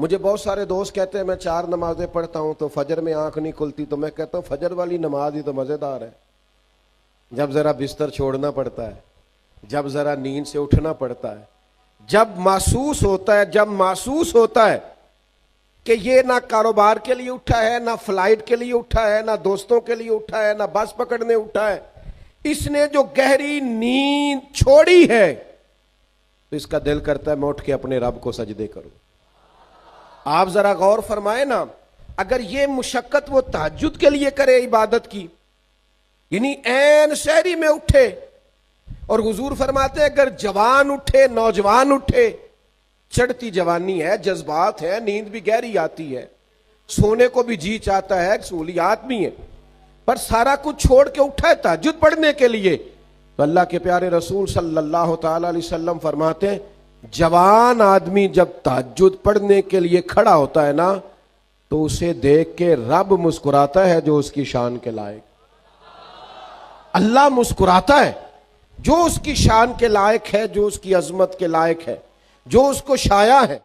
मुझे बहुत सारे दोस्त कहते हैं मैं 4 नमाजें पढ़ता हूं तो फजर में आंख नहीं खुलती। तो मैं कहता हूं फजर वाली नमाज ही तो मजेदार है, जब जरा बिस्तर छोड़ना पड़ता है, जब जरा नींद से उठना पड़ता है, जब महसूस होता है कि ये ना कारोबार के लिए उठा है, ना फ्लाइट के लिए उठा है, ना दोस्तों के लिए उठा है, ना बस पकड़ने उठा है, इसने जो गहरी नींद छोड़ी है, तो इसका दिल करता है मैं उठ के अपने रब को सजदे करूं। आप जरा गौर फरमाए ना, अगर ये मुशक्कत वो तहज्जुद के लिए करे इबादत की, यानी ऐन शहरी में उठे, और हुजूर फरमाते हैं अगर जवान उठे, नौजवान उठे, चढ़ती जवानी है, जज्बात है, नींद भी गहरी आती है, सोने को भी जी चाहता है, सहूलियात भी है, पर सारा कुछ छोड़ के उठा है तहज्जुद पढ़ने के लिए, तो अल्लाह के प्यारे रसूल सल्लल्लाहु ताला अलैहि वसल्लम फरमाते हैं जवान आदमी जब तहज्जुद पढ़ने के लिए खड़ा होता है ना, तो उसे देख के रब मुस्कुराता है जो उसकी शान के लायक। अल्लाह मुस्कुराता है जो उसकी शान के लायक है, जो उसकी अजमत के लायक है, जो उसको शाया है।